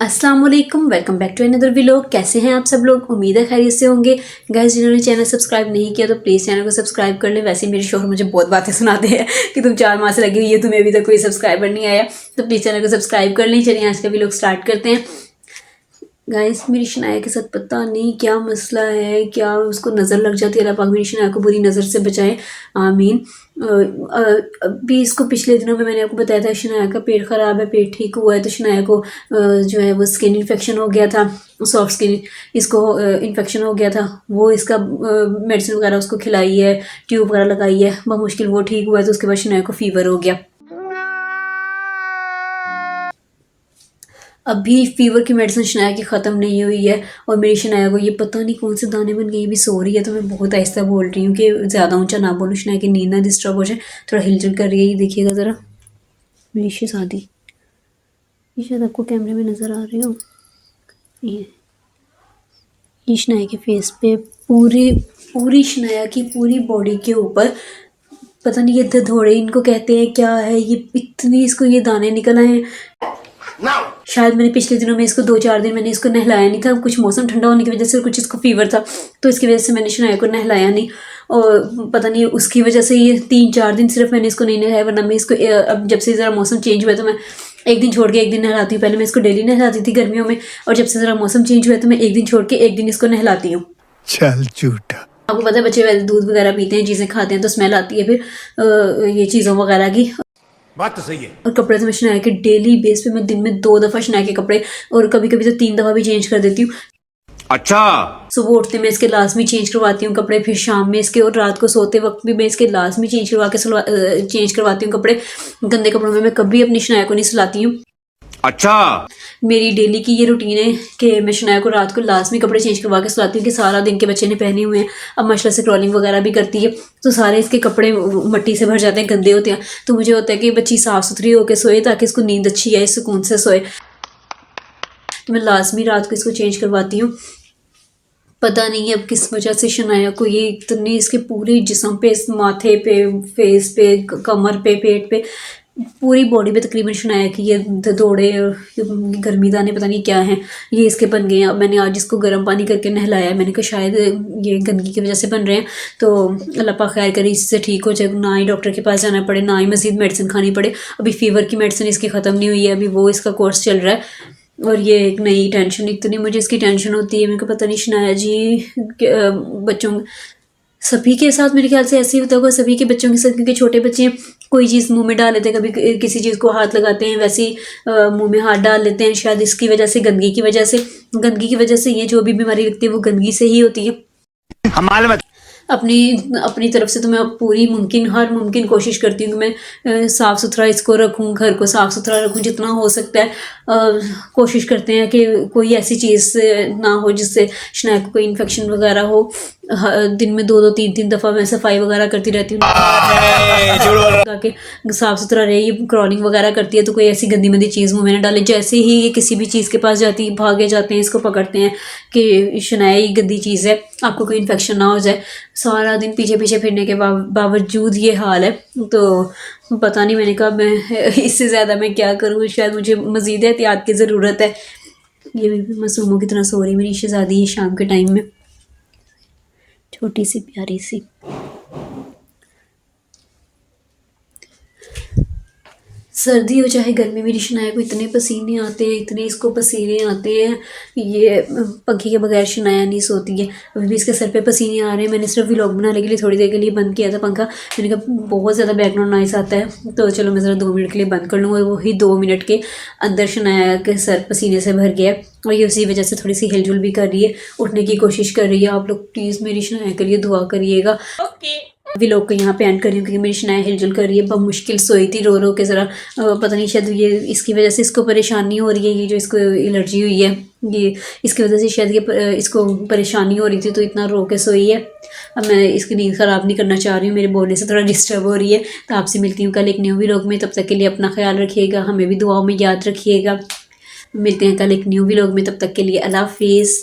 अस्सलाम वालेकुम, welcome back to another vlog. कैसे हैं आप सब लोग? उम्मीद है खैरियत से होंगे। गाइस, जिन्होंने चैनल सब्सक्राइब नहीं किया तो प्लीज़ चैनल को सब्सक्राइब कर लें। वैसे मेरे शोहर मुझे बहुत बातें सुनाते हैं कि तुम 4 माह से लगी हुई है, तुम्हें अभी तक कोई सब्सक्राइबर नहीं आया, तो प्लीज़ चैनल को सब्सक्राइब कर लें। चलिए आज का व्लॉग स्टार्ट करते हैं। गाइस, मेरी शनाया के साथ पता नहीं क्या मसला है, क्या उसको नज़र लग जाती है। अल्लाह पाक मेरी शनाया को बुरी नज़र से बचाए, आमीन। अभी इसको पिछले दिनों में मैंने आपको बताया था शनाया का पेट ख़राब है, पेट ठीक हुआ है, तो शनाया को जो है वो स्किन इन्फेक्शन हो गया था, सॉफ्ट स्किन, इसको इन्फेक्शन हो गया था। वो इसका मेडिसिन वगैरह उसको खिलाई है, ट्यूब वगैरह लगाई है, बहुत मुश्किल वो ठीक हुआ है। तो उसके बाद शनाया को फ़ीवर हो गया। अभी फीवर की मेडिसिन शनाया की ख़त्म नहीं हुई है और मेरी शनाया को ये पता नहीं कौन से दाने बन गए। ये भी सो रही है तो मैं बहुत आहिस्ता बोल रही हूँ कि ज़्यादा ऊंचा ना बोलूँ, शनाया की नींद ना डिस्टर्ब हो जाए। थोड़ा हिलजुल कर रही है, ये देखिएगा ज़रा मेरी शहज़ादी। ये शायद आपको कैमरे में नज़र आ रही हो। ये शनाया के फेस पे पूरी शनाया की पूरी बॉडी के ऊपर पता नहीं ये धथोड़े इनको कहते हैं क्या है, ये इतनी इसको ये दाने निकल आए हैं। शायद मैंने पिछले दिनों में इसको 2-4 दिन मैंने इसको नहलाया नहीं था, कुछ मौसम ठंडा होने की वजह से, कुछ इसको फीवर था तो इसकी वजह से मैंने शनाया को नहलाया नहीं। और पता नहीं उसकी वजह से ये 3-4 दिन सिर्फ मैंने इसको नहीं नहलाया, वरना मैं इसको अब जब से ज़रा मौसम चेंज हुआ तो मैं एक दिन छोड़ के एक दिन नहलाती हूँ। पहले मैं इसको डेली नहलाती थी गर्मियों में, और जब से ज़रा मौसम चेंज हुआ तो मैं एक दिन छोड़ के एक दिन इसको नहलाती हूँ। चल झूठा। आपको पता है बच्चे वैसे दूध वगैरह पीते हैं, चीज़ें खाते हैं तो स्मेल आती है फिर ये चीज़ों वगैरह की। बात तो सही है। और कपड़े तो मैं शनाया के डेली बेस पे मैं दिन में 2 दफ़ा शनाया के कपड़े, और कभी कभी तो 3 दफ़ा भी चेंज कर देती हूँ। अच्छा, सुबह उठते मैं इसके लाजमी चेंज करवाती हूँ कपड़े, फिर शाम में इसके, और रात को सोते वक्त भी मैं इसके लाजमी चेंज करवाती हूँ कपड़े। गंदे कपड़ों में मैं कभी अपनी शनाया को नहीं सुलाती हूँ। अच्छा, मेरी डेली की ये रूटीन है कि मैं शनाया को रात को लाजमी कपड़े चेंज करवा के सुलाती हूँ कि सारा दिन के बच्चे ने पहने हुए हैं। अब माशाल्लाह से क्रॉलिंग वगैरह भी करती है तो सारे इसके कपड़े मट्टी से भर जाते हैं, गंदे होते हैं। तो मुझे होता है कि बच्ची साफ़ सुथरी होकर सोए ताकि इसको नींद अच्छी आए, सुकून से सोए। तो मैं लाजमी रात को इसको चेंज करवाती हूँ। पता नहीं अब किस वजह से शनाया को ये इतनी इसके पूरे जिस्म पे, माथे पे, फेस पे, कमर पे, पेट पे, पूरी बॉडी पे तकरीबन शनाया की ये दौड़े गर्मी दाने पता नहीं क्या हैं ये इसके बन गए हैं। अब मैंने आज इसको गर्म पानी करके नहलाया है, मैंने कहा शायद ये गंदगी की वजह से बन रहे हैं, तो अल्लाह पाक खैर करे इससे ठीक हो जाए, ना ही डॉक्टर के पास जाना पड़े, ना ही मज़ीद मेडिसिन खानी पड़े। अभी फ़ीवर की मेडिसिन इसकी ख़त्म नहीं हुई है, अभी वो इसका कोर्स चल रहा है। और ये एक नई टेंशन, इतनी मुझे इसकी टेंशन होती है। मेरे को पता नहीं शनाया जी बच्चों सभी के साथ मेरे ख्याल से ऐसे ही होता होगा, सभी के बच्चों के साथ, क्योंकि छोटे बच्चे कोई चीज़ मुंह में डाल लेते हैं, कभी किसी चीज़ को हाथ लगाते हैं, वैसे ही मुंह में हाथ डाल लेते हैं। शायद इसकी वजह से, गंदगी की वजह से ये जो भी बीमारी लगती है वो गंदगी से ही होती है। हमारे अपनी तरफ से तो मैं हर मुमकिन कोशिश करती हूँ कि मैं साफ़ सुथरा इसको रखूँ, घर को साफ़ सुथरा रखूँ जितना हो सकता है। कोशिश करते हैं कि कोई ऐसी चीज़ ना हो जिससे शनाया को कोई इन्फेक्शन वगैरह हो। दिन में 2-2 3-3 दफ़ा मैं सफाई वगैरह करती रहती हूँ ताकि साफ़ सुथरा रहे। ये क्रॉलिंग वगैरह करती है तो कोई ऐसी गंदी मंदी चीज़ मुँह में ना डाले। जैसे ही ये किसी भी चीज़ के पास जाती भागे जाते हैं, इसको पकड़ते हैं कि शनाया ये गंदी चीज़ है, आपको कोई इन्फेक्शन ना हो जाए। सारा दिन पीछे पीछे फिरने के बावजूद ये हाल है, तो पता नहीं, मैंने कहा मैं इससे ज़्यादा मैं क्या करूँ, शायद मुझे मज़ीद एहतियात की ज़रूरत है। ये भी मासूमों की तरह सो रही मेरी शहज़ादी है शाम के टाइम में, छोटी सी प्यारी सी। सर्दी हो चाहे गर्मी, मेरी शनाया को इतने पसीने आते हैं, इतने इसको पसीने आते हैं, ये पंखे के बगैर शनाया नहीं सोती है। अभी भी इसके सर पे पसीने आ रहे हैं। मैंने सिर्फ व्लॉग बनाने के लिए थोड़ी देर के लिए बंद किया था पंखा। मैंने कहा बहुत ज़्यादा बैकग्राउंड नॉइस आता है तो चलो मैं ज़रा 2 मिनट के लिए बंद कर लूँ, और वही 2 मिनट के अंदर शनाया के सर पसीने से भर गया और ये उसी वजह से थोड़ी सी हिलजुल भी कर रही है, उठने की कोशिश कर रही है। आप लोग प्लीज़ मेरी शनाया के लिए दुआ करिएगा। व्लॉग को यहाँ पे एंड कर रही हूँ क्योंकि मेरी शनाया हिलजुल कर रही है, बहुत मुश्किल सोई थी रो रो के। ज़रा पता नहीं शायद ये इसकी वजह से इसको परेशानी हो रही है, ये जो इसको एलर्जी हुई है ये इसकी वजह से शायद ये इसको परेशानी हो रही थी तो इतना रो के सोई है। अब मैं इसकी नींद ख़राब नहीं करना चाह रही हूँ, मेरे बोलने से थोड़ा डिस्टर्ब हो रही है। तो आपसे मिलती हूँ कल एक न्यू व्लॉग में, तब तक के लिए अपना ख्याल रखिएगा, हमें भी दुआओं में याद रखिएगा। मिलते हैं कल एक न्यू व्लॉग में, तब तक के लिए अल्लाह हाफिज़।